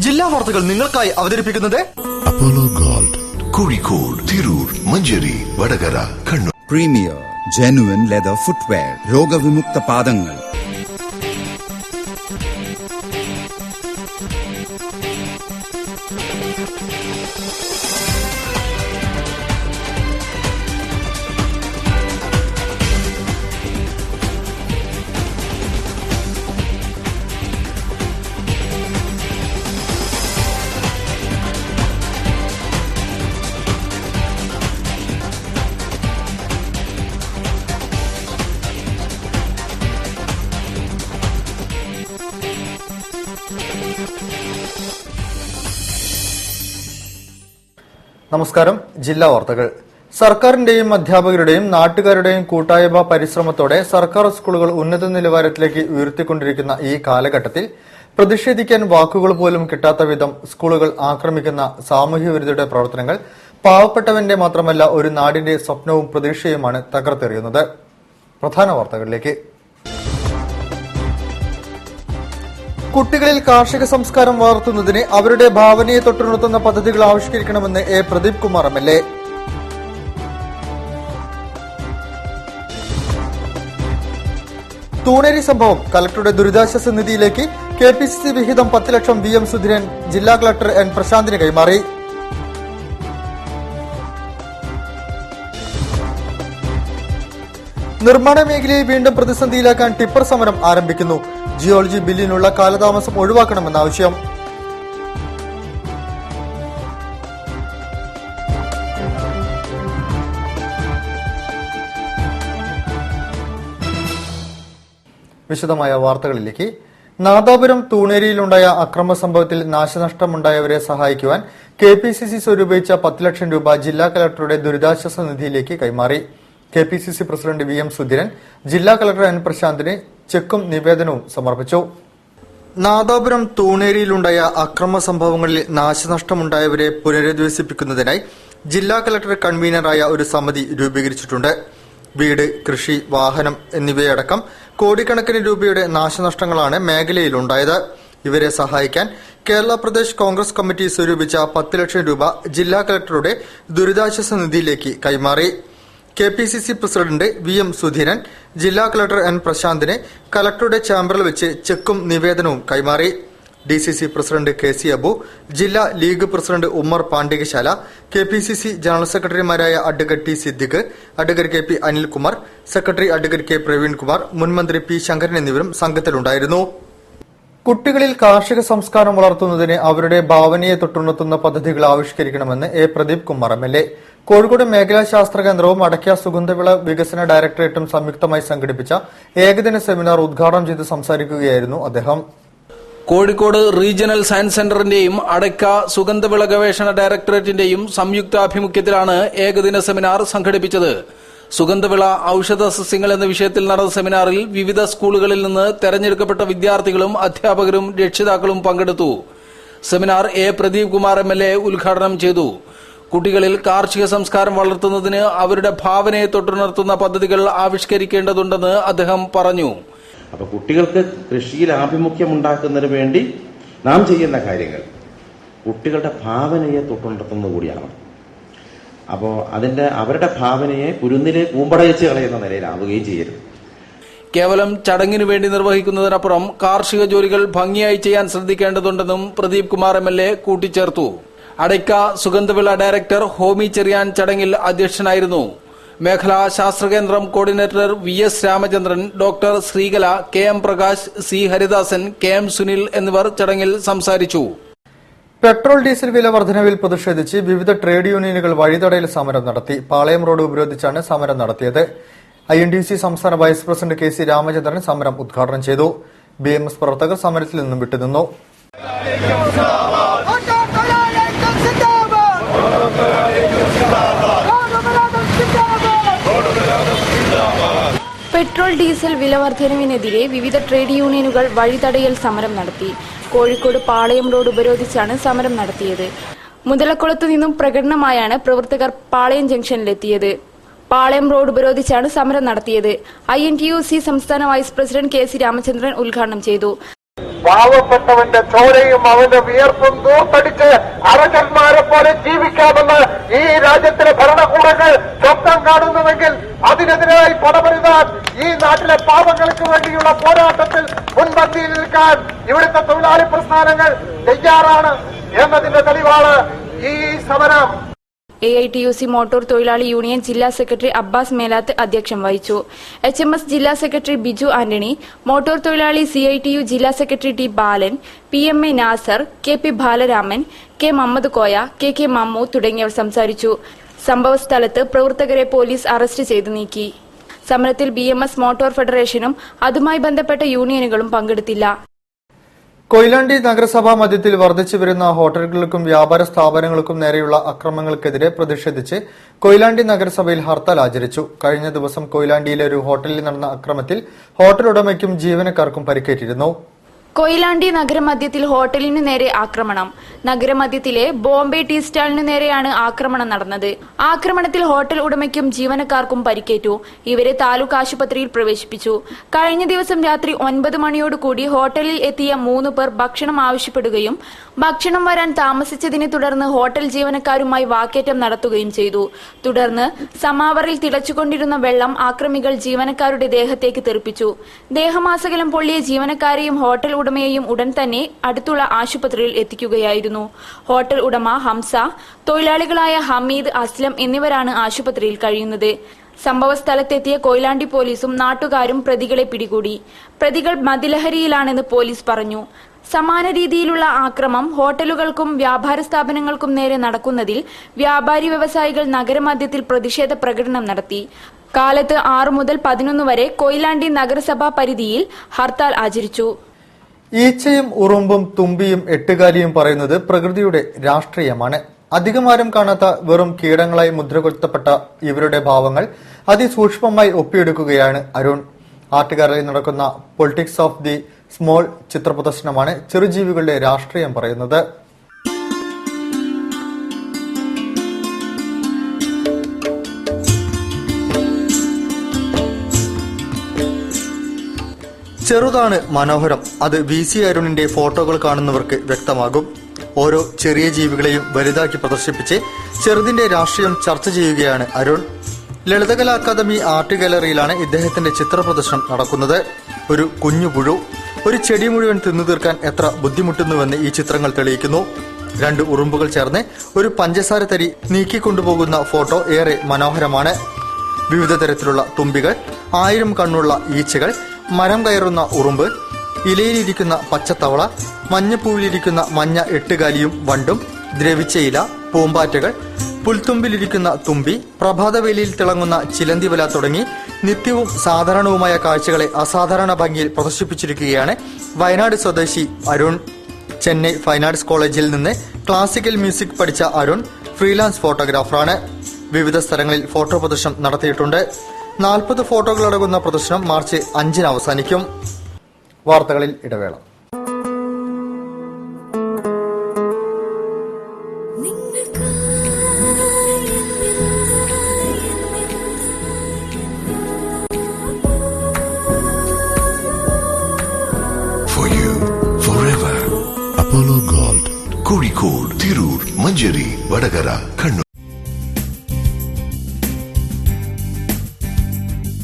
ജില്ലാ വാർത്തകൾ നിങ്ങൾക്കായി അവതരിപ്പിക്കുന്നത് Apollo Gold, Kozhikode, Tirur, Manjeri, Vadakara, Kannur. Premier genuine leather footwear, രോഗവിമുക്ത പാദങ്ങൾ. നമസ്കാരം. ജില്ലാ വാർത്തകൾ. സർക്കാരിന്റെയും അധ്യാപകരുടെയും നാട്ടുകാരുടെയും കൂട്ടായ്മ പരിശ്രമത്തോടെ സർക്കാർ സ്കൂളുകൾ ഉന്നത നിലവാരത്തിലേക്ക് ഉയർത്തിക്കൊണ്ടിരിക്കുന്ന ഈ കാലഘട്ടത്തിൽ പ്രതിഷേധിക്കാൻ വാക്കുകൾ പോലും കിട്ടാത്ത വിധം സ്കൂളുകൾ ആക്രമിക്കുന്ന സാമൂഹ്യ വിരുദ്ധരുടെ പ്രവർത്തനങ്ങൾ പാവപ്പെട്ടവന്റെ മാത്രമല്ല ഒരു നാടിന്റെ സ്വപ്നവും പ്രതീക്ഷയുമാണ് തകർത്തെറിയുന്നത്. പ്രധാന വാർത്തകളിലേക്ക്. കുട്ടികളിൽ കാർഷിക സംസ്കാരം വളർത്തുന്നതിന് അവരുടെ ഭാവനയെ തൊട്ടുണർത്തുന്ന പദ്ധതികൾ ആവിഷ്കരിക്കണമെന്ന് എ പ്രദീപ് കുമാർ എംഎൽഎ. തൂണേരി സംഭവം കലക്ടറുടെ ദുരിതാശ്വാസ നിധിയിലേക്ക് കെപിസിസി വിഹിതം 10 ലക്ഷം വി എം സുധീരൻ ജില്ലാ കളക്ടർ എൻ പ്രശാന്തിന് കൈമാറി. നിർമ്മാണ മേഖലയെ വീണ്ടും പ്രതിസന്ധിയിലാക്കാൻ ടിപ്പർ സമരം ആരംഭിക്കുന്നു. ജിയോളജി ബില്ലിനുള്ള കാലതാമസം ഒഴിവാക്കണമെന്ന ആവശ്യം. വിശദമായ വാർത്തകളിലേക്ക്. നാദാപുരം തൂണേരിയിലുണ്ടായ അക്രമ സംഭവത്തിൽ നാശനഷ്ടമുണ്ടായവരെ സഹായിക്കുവാൻ കെപിസിസി സ്വരൂപിച്ച 10 ലക്ഷം രൂപ ജില്ലാ കളക്ടറുടെ ദുരിതാശ്വാസ നിധിയിലേക്ക് കൈമാറി. KPCC president V M Sudheeran ജില്ലാ കളക്ടർ എൻ പ്രശാന്തിന് ചെക്കും നിവേദനവും സമർപ്പിച്ചു. നാദാപുരം തൂണേരിയിലുണ്ടായ അക്രമ സംഭവങ്ങളിൽ നാശനഷ്ടമുണ്ടായവരെ പുനരധിവസിപ്പിക്കുന്നതിനായി ജില്ലാ കളക്ടർ കൺവീനറായ ഒരു സമിതി രൂപീകരിച്ചിട്ടുണ്ട്. വീട്, കൃഷി, വാഹനം എന്നിവയടക്കം കോടിക്കണക്കിന് രൂപയുടെ നാശനഷ്ടങ്ങളാണ് മേഖലയിലുണ്ടായത്. ഇവരെ സഹായിക്കാൻ കേരള പ്രദേശ് കോൺഗ്രസ് കമ്മിറ്റി സ്വരൂപിച്ച 10 ലക്ഷം രൂപ ജില്ലാ കളക്ടറുടെ ദുരിതാശ്വാസ നിധിയിലേക്ക് കൈമാറി. KPCC president V M Sudheeran ജില്ലാ കളക്ടർ എൻ പ്രശാന്തിനെ കളക്ടറുടെ ചേംബറിൽ വെച്ച് ചെക്കും നിവേദനവും കൈമാറി. DCC president K C Abu, ജില്ലാ league president Ummer Pandikasala, KPCC general സെക്രട്ടറിമാരായ advocate T Siddique, advocate K P Anilkumar, secretary advocate K Praveenkumar, മുൻമന്ത്രി പി ശങ്കരൻ എന്നിവരും സംഘത്തിലുണ്ടായിരുന്നു. കുട്ടികളിൽ കാർഷിക സംസ്കാരം വളർത്തുന്നതിന് അവരുടെ ഭാവനയെ തൊട്ടുണർത്തുന്ന പദ്ധതികൾ ആവിഷ്കരിക്കണമെന്ന് എ പ്രദീപ് കുമാർ എംഎൽഎ. കോഴിക്കോട് മേഖലാ ശാസ്ത്ര കേന്ദ്രവും അടയ്ക്ക സുഗന്ധവിള വികസന ഡയറക്ടറേറ്റും സംയുക്തമായി സംഘടിപ്പിച്ച ഏകദിന സെമിനാർ ഉദ്ഘാടനം ചെയ്ത് സംസാരിക്കുകയായിരുന്നു അദ്ദേഹം. കോഴിക്കോട് റീജിയണൽ സയൻസ് സെന്ററിന്റെയും അടയ്ക്ക സുഗന്ധവിള ഗവേഷണ ഡയറക്ടറേറ്റിന്റെയും സംയുക്താഭിമുഖ്യത്തിലാണ് ഏകദിന സെമിനാർ സംഘടിപ്പിച്ചത്. സുഗന്ധവിള ഔഷധ സസ്യങ്ങൾ എന്ന വിഷയത്തിൽ നടന്ന സെമിനാറിൽ വിവിധ സ്കൂളുകളിൽ നിന്ന് തെരഞ്ഞെടുക്കപ്പെട്ട വിദ്യാർത്ഥികളും അധ്യാപകരും രക്ഷിതാക്കളും പങ്കെടുത്തു. Seminar A Pradeep Kumar MLA ഉദ്ഘാടനം ചെയ്തു. കുട്ടികളിൽ കാർഷിക സംസ്കാരം വളർത്തുന്നതിന് അവരുടെ ഭാവനയെ തൊട്ടുണർത്തുന്ന പദ്ധതികൾ ആവിഷ്കരിക്കേണ്ടതുണ്ടെന്ന് അദ്ദേഹം പറഞ്ഞു. അപ്പൊ കുട്ടികൾക്ക് കൃഷിയിൽ ആഭിമുഖ്യം ഉണ്ടാക്കുന്നതിന് വേണ്ടി നാം ചെയ്യുന്ന കാര്യങ്ങൾ കുട്ടികളുടെ ഭാവനയെ തൊട്ടുണർത്തുന്നത് കൂടിയാണ്. അപ്പോൾ അവരുടെ ഭാവനയെ കുരുന്നിലെ കൂമ്പടയച്ച് കളയുന്ന നിലയിലാവുകയും ചെയ്യരുത്. കേവലം ചടങ്ങിനു വേണ്ടി നിർവഹിക്കുന്നതിനപ്പുറം കാർഷിക ജോലികൾ ഭംഗിയായി ചെയ്യാൻ ശ്രദ്ധിക്കേണ്ടതുണ്ടെന്നും പ്രദീപ് കുമാർ എംഎൽഎ കൂട്ടിച്ചേർത്തു. അടയ്ക്ക സുഗന്ധവിള ഡയറക്ടർ ഹോമി ചെറിയാൻ ചടങ്ങിൽ അധ്യക്ഷനായിരുന്നു. മേഖലാ ശാസ്ത്രകേന്ദ്രം coordinator V S Ramachandran, doctor Sreekala, K M Prakash, C Haridasan, K M Sunil എന്നിവർ ചടങ്ങിൽ സംസാരിച്ചു. പെട്രോൾ ഡീസൽ വില വർധനവിൽ പ്രതിഷേധിച്ച് വിവിധ ട്രേഡ് യൂണിയനുകൾ വഴിതടയൽ സമരം നടത്തി. പാളയം റോഡ് ഉപരോധിച്ചാണ് സമരം നടത്തിയത്. INTUC സംസ്ഥാന vice president K C Ramachandran സമരം ഉദ്ഘാടനം ചെയ്തു. BMS പ്രവർത്തകർ സമരത്തിൽ നിന്നും വിട്ടുനിന്നു. പെട്രോൾ ഡീസൽ വില വർധനവിനെതിരെ വിവിധ ട്രേഡ് യൂണിയനുകൾ വഴിതടയൽ സമരം നടത്തി. കോഴിക്കോട് പാളയം റോഡ് ഉപരോധിച്ചാണ് സമരം നടത്തിയത്. മുതലക്കുളത്തു നിന്നും പ്രകടനമായാണ് പ്രവർത്തകർ പാളയം ജംഗ്ഷനിലെത്തിയത്. പാളയം റോഡ് ഉപരോധിച്ചാണ് സമരം നടത്തിയത്. INTUC സംസ്ഥാന vice president K C Ramachandran ഉദ്ഘാടനം ചെയ്തു. പാവപ്പെട്ടവന്റെ ചോരയും അവന്റെ വിയർപ്പും ദൂർത്തടിച്ച് അരകന്മാരെ പോലെ ജീവിക്കാമെന്ന് ഈ രാജ്യത്തിലെ ഭരണകൂടങ്ങൾ സ്വപ്നം കാണുന്നുവെങ്കിൽ അതിനെതിരായി പടപൊരുതാൻ ഈ നാട്ടിലെ പാവങ്ങൾക്ക് വേണ്ടിയുള്ള പോരാട്ടത്തിൽ മുൻപന്തിയിൽ നിൽക്കാൻ ഇവിടുത്തെ തൊഴിലാളി പ്രസ്ഥാനങ്ങൾ തയ്യാറാണ് എന്നതിന്റെ തെളിവാണ് ഈ സമരം. AITUC മോട്ടോർ തൊഴിലാളി യൂണിയൻ ജില്ലാ സെക്രട്ടറി അബ്ബാസ് മേലാത്ത് അധ്യക്ഷം വഹിച്ചു. HMS ജില്ലാ സെക്രട്ടറി ബിജു ആന്റണി, മോട്ടോർ തൊഴിലാളി CITU ജില്ലാ secretary T Balan, PMA Nasar, KP Balaraman, K Muhammad Koya, KK Mammu തുടങ്ങിയവർ സംസാരിച്ചു. സംഭവസ്ഥലത്ത് പ്രവർത്തകരെ പോലീസ് അറസ്റ്റ് ചെയ്തു നീക്കി. സമരത്തിൽ BMS മോട്ടോർ ഫെഡറേഷനും അതുമായി ബന്ധപ്പെട്ട യൂണിയനുകളും പങ്കെടുത്തില്ല. കൊയിലാണ്ടി നഗരസഭാ മധ്യത്തിൽ വർദ്ധിച്ചു വരുന്ന ഹോട്ടലുകൾക്കും വ്യാപാര സ്ഥാപനങ്ങൾക്കും നേരെയുള്ള അക്രമങ്ങൾക്കെതിരെ പ്രതിഷേധിച്ച് കൊയിലാണ്ടി നഗരസഭയിൽ ഹർത്താൽ ആചരിച്ചു. കഴിഞ്ഞ ദിവസം കൊയിലാണ്ടിയിലെ ഒരു ഹോട്ടലിൽ നടന്ന അക്രമത്തിൽ ഹോട്ടൽ ഉടമയ്ക്കും ജീവനക്കാർക്കും പരിക്കേറ്റിരുന്നു. കൊയിലാണ്ടി നഗരമധ്യത്തിൽ ഹോട്ടലിനു നേരെ ആക്രമണം. നഗരമധ്യത്തിലെ ബോംബെ ടീ സ്റ്റാളിനു നേരെയാണ് ആക്രമണം നടന്നത്. ആക്രമണത്തിൽ ഹോട്ടൽ ഉടമയ്ക്കും ജീവനക്കാർക്കും പരിക്കേറ്റു. ഇവരെ താലൂക്ക് ആശുപത്രിയിൽ പ്രവേശിപ്പിച്ചു. കഴിഞ്ഞ ദിവസം രാത്രി 9 മണിയോടുകൂടി ഹോട്ടലിൽ എത്തിയ 3 പേർ ഭക്ഷണം ആവശ്യപ്പെടുകയും ഭക്ഷണം വരാൻ താമസിച്ചതിനെ തുടർന്ന് ഹോട്ടൽ ജീവനക്കാരുമായി വാക്കേറ്റം നടത്തുകയും ചെയ്തു. തുടർന്ന് സമാവറിൽ തിളച്ചുകൊണ്ടിരുന്ന വെള്ളം ആക്രമികൾ ജീവനക്കാരുടെ ദേഹത്തേക്ക് തെറിപ്പിച്ചു. ദേഹമാസകലം പൊള്ളിയ ജീവനക്കാരെയും ഹോട്ടൽ ഉടമയെയും ഉടൻ തന്നെ അടുത്തുള്ള ആശുപത്രിയിൽ എത്തിക്കുകയായിരുന്നു. ഹോട്ടൽ ഉടമ ഹംസ, തൊഴിലാളികളായ ഹമീദ്, അസ്ലം എന്നിവരാണ് ആശുപത്രിയിൽ കഴിയുന്നത്. സംഭവസ്ഥലത്തെത്തിയ കൊയിലാണ്ടി പോലീസും നാട്ടുകാരും പ്രതികളെ പിടികൂടി. പ്രതികൾ മദ്യലഹരിയിലാണെന്ന് പോലീസ് പറഞ്ഞു. സമാന രീതിയിലുള്ള ആക്രമം ഹോട്ടലുകൾക്കും വ്യാപാര സ്ഥാപനങ്ങൾക്കും നേരെ നടക്കുന്നതിൽ വ്യാപാരി വ്യവസായികൾ നഗരമധ്യത്തിൽ പ്രതിഷേധ പ്രകടനം നടത്തി. കാലത്ത് 6 മുതൽ 11 വരെ കൊയിലാണ്ടി നഗരസഭാ പരിധിയിൽ ഹർത്താൽ ആചരിച്ചു. ഈച്ചയും ഉറുമ്പും തുമ്പിയും എട്ടുകാലിയും പറയുന്നത് പ്രകൃതിയുടെ രാഷ്ട്രീയമാണ്. അധികമാരും കാണാത്ത വെറും കീടങ്ങളായി മുദ്രകൊളുത്തപ്പെട്ട ഇവരുടെ ഭാവങ്ങൾ അതിസൂക്ഷ്മമായി ഒപ്പിയെടുക്കുകയാണ് അരുൺ. ആട്ടുകാരിൽ നടക്കുന്ന പൊളിറ്റിക്സ് ഓഫ് ദി സ്മോൾ ചിത്രപ്രദർശനമാണ് ചെറുജീവികളുടെ രാഷ്ട്രീയം പറയുന്നത്. ചെറുതാണ് മനോഹരം. അത് VC അരുണിന്റെ ഫോട്ടോകൾ കാണുന്നവർക്ക് വ്യക്തമാകും. ഓരോ ചെറിയ ജീവികളെയും വലുതാക്കി പ്രദർശിപ്പിച്ച് ചെറുതിന്റെ രാഷ്ട്രീയം ചർച്ച ചെയ്യുകയാണ് അരുൺ. ലളിതകലാ അക്കാദമി ആർട്ട് ഗാലറിയിലാണ് ഇദ്ദേഹത്തിന്റെ ചിത്ര പ്രദർശനം നടക്കുന്നത്. ഒരു കുഞ്ഞു പുഴു ഒരു ചെടി മുഴുവൻ തിന്നു തീർക്കാൻ എത്ര ബുദ്ധിമുട്ടുന്നുവെന്ന് ഈ ചിത്രങ്ങൾ തെളിയിക്കുന്നു. 2 ഉറുമ്പുകൾ ചേർന്ന് ഒരു പഞ്ചസാര തരി നീക്കിക്കൊണ്ടുപോകുന്ന ഫോട്ടോ ഏറെ മനോഹരമാണ്. വിവിധ തരത്തിലുള്ള തുമ്പികൾ, 1000 കണ്ണുള്ള ഈച്ചകൾ, മരം കയറുന്ന ഉറുമ്പ്, ഇലയിലിരിക്കുന്ന പച്ചത്തവള, മഞ്ഞപ്പൂവിലിരിക്കുന്ന മഞ്ഞ എട്ടുകാലിയും വണ്ടും, ദ്രവിച്ച ഇല, പൂമ്പാറ്റകൾ, പുൽത്തുമ്പിലിരിക്കുന്ന തുമ്പി, പ്രഭാതവേലിയിൽ തിളങ്ങുന്ന ചിലന്തിവല തുടങ്ങി നിത്യവും സാധാരണവുമായ കാഴ്ചകളെ അസാധാരണ ഭംഗിയിൽ പ്രദർശിപ്പിച്ചിരിക്കുകയാണ് വയനാട് സ്വദേശി അരുൺ. ചെന്നൈ ഫൈൻ ആർട്സ് കോളേജിൽ നിന്ന് ക്ലാസിക്കൽ മ്യൂസിക് പഠിച്ച അരുൺ ഫ്രീലാൻസ് ഫോട്ടോഗ്രാഫറാണ്. വിവിധ സ്ഥലങ്ങളിൽ ഫോട്ടോ പ്രദർശനം നടത്തിയിട്ടുണ്ട്. 40 ഫോട്ടോകളടങ്ങുന്ന പ്രദർശനം മാർച്ച് 5-ന് അവസാനിക്കും. വാർത്തകളിൽ ഇടവേള. For you, forever. Apollo Gold. Kozhikode, Tirur, Manjeri, Vadagara, Kannur.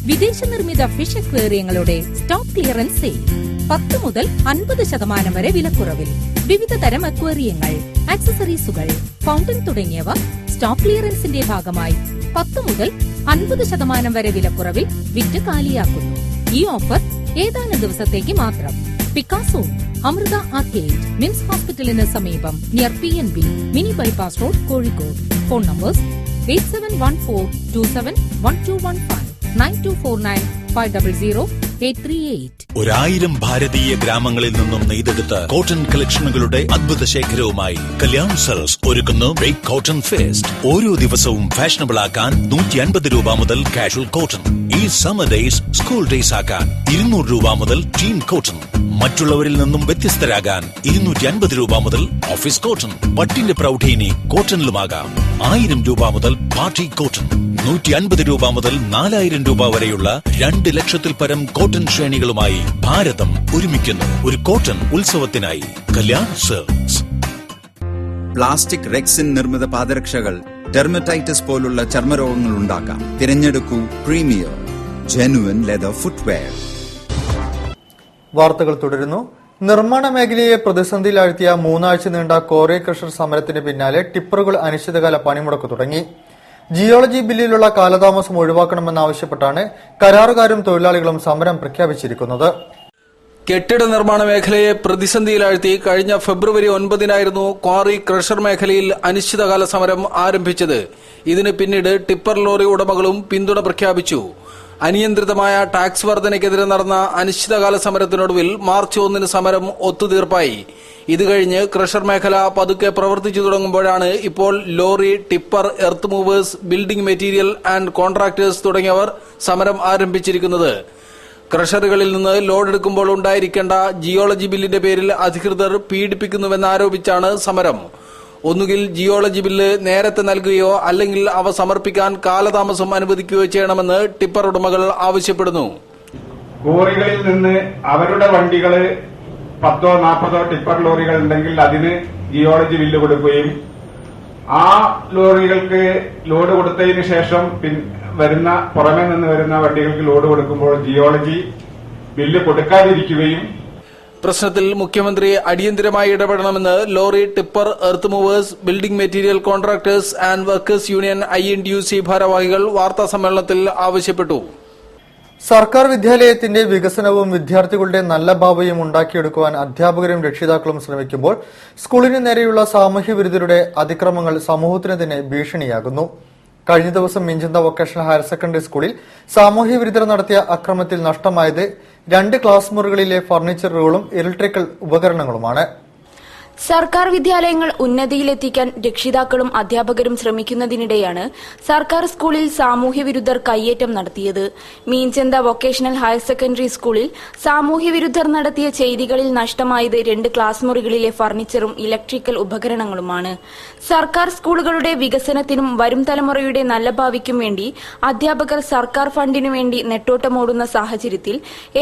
വിദേശ നിർമ്മിത ഫിഷ് അക്വേറിയങ്ങളുടെ സ്റ്റോക്ക് ക്ലിയറൻസ് സെയിൽ 10 മുതൽ 50% വരെ വിലക്കുറവിൽ. വിവിധ തരം അക്വേറിയങ്ങൾ, ആക്സസറീസുകൾ, ഫൗണ്ടൻ തുടങ്ങിയവ സ്റ്റോക്ക് ക്ലിയറൻസിന്റെ ഭാഗമായി 10 മുതൽ 50% വരെ വിലക്കുറവിൽ വിറ്റ് കാലിയാക്കുന്നു. ഈ ഓഫർ ഏതാനും ദിവസത്തേക്ക് മാത്രം. പിക്കാസോ, അമൃത ആർക്കേഡ്, മിംസ് ഹോസ്പിറ്റലിന് സമീപം, near PNB, mini bypass road, Kozhikode. Phone numbers 8714271215, 9249500838. 1000 ഭാരതീയ ഗ്രാമങ്ങളിൽ നിന്നും നെയ്തെടുത്ത കോട്ടൺ കളക്ഷനുകളുടെ അദ്ഭുത ശേഖരവുമായി കല്യാൺ സെൽസ് ഒരുക്കുന്നു ബിഗ് കോട്ടൺ ഫെസ്റ്റ്. ഓരോ ദിവസവും ഫാഷനബിൾ ആക്കാൻ 150 രൂപ മുതൽ കാഷ്വൽ കോട്ടൺ. ഈ സമ്മർ ഡേയ്സ് സ്കൂൾ ഡേയ്സ് ആക്കാൻ 200 രൂപ മുതൽ ടീം കോട്ടൺ. മറ്റുള്ളവരിൽ നിന്നും വ്യത്യസ്തരാകാൻ 250 രൂപ മുതൽ ഓഫീസ് കോട്ടൺ. പട്ടിന്റെ പ്രൗഢിനി കോട്ടണിലുമാകാം. 1000 രൂപ മുതൽ പാർട്ടി കോട്ടൺ. 150 രൂപ മുതൽ 4000 രൂപ വരെയുള്ള 2 ലക്ഷത്തിൽ പരം കോട്ടൺ കോട്ടൺ ശ്രേണികളുമായി ഭാരതം ഒരുമിക്കുന്നു. ഒരു കോട്ടൺ ഉത്സവത്തിനായി കല്യാൺ സിൽക്സ്. പ്ലാസ്റ്റിക് റെക്സിൻ നിർമ്മിത പാദരക്ഷകൾ ഡെർമറ്റൈറ്റിസ് പോലുള്ള ചർമ്മരോഗങ്ങൾ ഉണ്ടാക്കാം. തിരഞ്ഞെടുക്കൂ പ്രീമിയർ ജെനുവൻ ലെതർ ഫുട്വെയർ. വാർത്തകൾ തുടരുന്നു. നിർമ്മാണ മേഖലയെ പ്രതിസന്ധിയിലാഴ്ത്തിയ 3 ആഴ്ച നീണ്ട കോറി ക്രഷർ സമരത്തിന് പിന്നാലെ ടിപ്പറുകൾ അനിശ്ചിതകാല പണിമുടക്ക് തുടങ്ങി. ജിയോളജി ബില്ലിലുള്ള കാലതാമസം ഒഴിവാക്കണമെന്നാവശ്യപ്പെട്ടാണ് കരാറുകാരും തൊഴിലാളികളും സമരം പ്രഖ്യാപിച്ചിരിക്കുന്നത്. കെട്ടിട നിർമ്മാണ മേഖലയെ പ്രതിസന്ധിയിലാഴ്ത്തി കഴിഞ്ഞ ഫെബ്രുവരി 9-നായിരുന്നു ക്വാറി ക്രഷർ മേഖലയിൽ അനിശ്ചിതകാല സമരം ആരംഭിച്ചത്. ഇതിന് പിന്നീട് ടിപ്പർ ലോറി ഉടമകളും പിന്തുണ പ്രഖ്യാപിച്ചു. അനിയന്ത്രിതമായ ടാക്സ് വർധനയ്ക്കെതിരെ നടന്ന അനിശ്ചിതകാല സമരത്തിനൊടുവിൽ മാർച്ച് 1 സമരം ഒത്തുതീർപ്പായി. ഇത് കഴിഞ്ഞ് ക്രഷർ മേഖല പതുക്കെ പ്രവർത്തിച്ചു തുടങ്ങുമ്പോഴാണ് ഇപ്പോൾ lorry, tipper, earth movers, building material and contractors തുടങ്ങിയവർ സമരം ആരംഭിച്ചിരിക്കുന്നത്. ക്രഷറുകളിൽ നിന്ന് ലോഡ് എടുക്കുമ്പോൾ ഉണ്ടായിരിക്കേണ്ട ജിയോളജി ബില്ലിന്റെ പേരിൽ അധികൃതർ പീഡിപ്പിക്കുന്നുവെന്നാരോപിച്ചാണ് സമരം. ഒന്നുകിൽ ജിയോളജി ബില്ല് നേരത്തെ നൽകുകയോ അല്ലെങ്കിൽ അവ സമർപ്പിക്കാൻ കാലതാമസം അനുവദിക്കുകയോ ചെയ്യണമെന്ന് ടിപ്പർ ഉടമകൾ ആവശ്യപ്പെടുന്നു. കോറികളിൽ നിന്ന് അവരുടെ വണ്ടികള് 10-40 ടിപ്പർ ലോറികൾ ഉണ്ടെങ്കിൽ അതിന് ജിയോളജി ബില്ല് കൊടുക്കുകയും ആ ലോറികൾക്ക് ലോഡ് കൊടുത്തതിന് ശേഷം പുറമെ നിന്ന് വരുന്ന വണ്ടികൾക്ക് ലോഡ് കൊടുക്കുമ്പോൾ ജിയോളജി ബില്ല് കൊടുക്കാതിരിക്കുകയും. പ്രശ്നത്തിൽ മുഖ്യമന്ത്രി അടിയന്തരമായി ഇടപെടണമെന്ന് lorry, tipper, earth movers, building material contractors and workers union INTUC ഭാരവാഹികൾ വാർത്താസമ്മേളനത്തിൽ ആവശ്യപ്പെട്ടു. സർക്കാർ വിദ്യാലയത്തിന്റെ വികസനവും വിദ്യാർത്ഥികളുടെ നല്ല ഭാവിയും ഉണ്ടാക്കിയെടുക്കുവാൻ അധ്യാപകരും രക്ഷിതാക്കളും ശ്രമിക്കുമ്പോൾ സ്കൂളിന് നേരെയുള്ള സാമൂഹ്യ വിരുദ്ധരുടെ അതിക്രമങ്ങൾ സമൂഹത്തിന് തന്നെ ഭീഷണിയാകുന്നു. കഴിഞ്ഞ ദിവസം മിഞ്ചന്ത വൊക്കേഷണൽ ഹയർ സെക്കൻഡറി സ്കൂളിൽ സാമൂഹ്യ വിരുദ്ധർ നടത്തിയ അക്രമത്തിൽ നഷ്ടമായത് 2 ക്ലാസ് മുറികളിലെ ഫർണിച്ചറുകളും ഇലക്ട്രിക്കൽ ഉപകരണങ്ങളുമാണ്. സർക്കാർ വിദ്യാലയങ്ങൾ ഉന്നതിയിലെത്തിക്കാൻ രക്ഷിതാക്കളും അധ്യാപകരും ശ്രമിക്കുന്നതിനിടെയാണ് സർക്കാർ സ്കൂളിൽ സാമൂഹ്യവിരുദ്ധർ കയ്യേറ്റം നടത്തിയത്. മീൻചന്ത വൊക്കേഷണൽ ഹയർ സെക്കൻഡറി സ്കൂളിൽ സാമൂഹ്യവിരുദ്ധർ നടത്തിയ ചെയ്തികളിൽ നഷ്ടമായത് 2 ക്ലാസ് മുറികളിലെ ഫർണിച്ചറും ഇലക്ട്രിക്കൽ ഉപകരണങ്ങളുമാണ്. സർക്കാർ സ്കൂളുകളുടെ വികസനത്തിനും വരും തലമുറയുടെ നല്ല ഭാവിക്കും വേണ്ടി അധ്യാപകർ സർക്കാർ ഫണ്ടിനു വേണ്ടി നെട്ടോട്ടമോടുന്ന സാഹചര്യത്തിൽ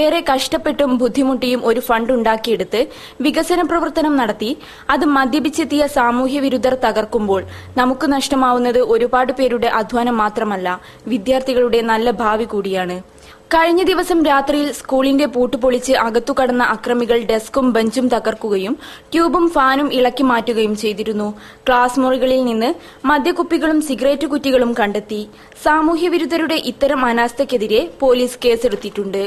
ഏറെ കഷ്ടപ്പെട്ടും ബുദ്ധിമുട്ടിയും ഒരു ഫണ്ട് ഉണ്ടാക്കിയെടുത്ത് വികസന പ്രവർത്തനം നടത്തി അത് മദ്യപിച്ചെത്തിയ സാമൂഹ്യ വിരുദ്ധർ തകർക്കുമ്പോൾ നമുക്ക് നഷ്ടമാവുന്നത് ഒരുപാട് പേരുടെ അധ്വാനം മാത്രമല്ല, വിദ്യാർത്ഥികളുടെ നല്ല ഭാവി കൂടിയാണ്. കഴിഞ്ഞ ദിവസം രാത്രിയിൽ സ്കൂളിന്റെ പൂട്ട് പൊളിച്ച് അകത്തു കടന്ന അക്രമികൾ ഡെസ്കും ബെഞ്ചും തകർക്കുകയും ട്യൂബും ഫാനും ഇളക്കി മാറ്റുകയും ചെയ്തിരുന്നു. ക്ലാസ് മുറികളിൽ നിന്ന് മദ്യക്കുപ്പികളും സിഗരറ്റ് കുറ്റികളും കണ്ടെത്തി. സാമൂഹ്യവിരുദ്ധരുടെ ഇത്തരം അനാസ്ഥയ്ക്കെതിരെ പോലീസ് കേസെടുത്തിട്ടുണ്ട്.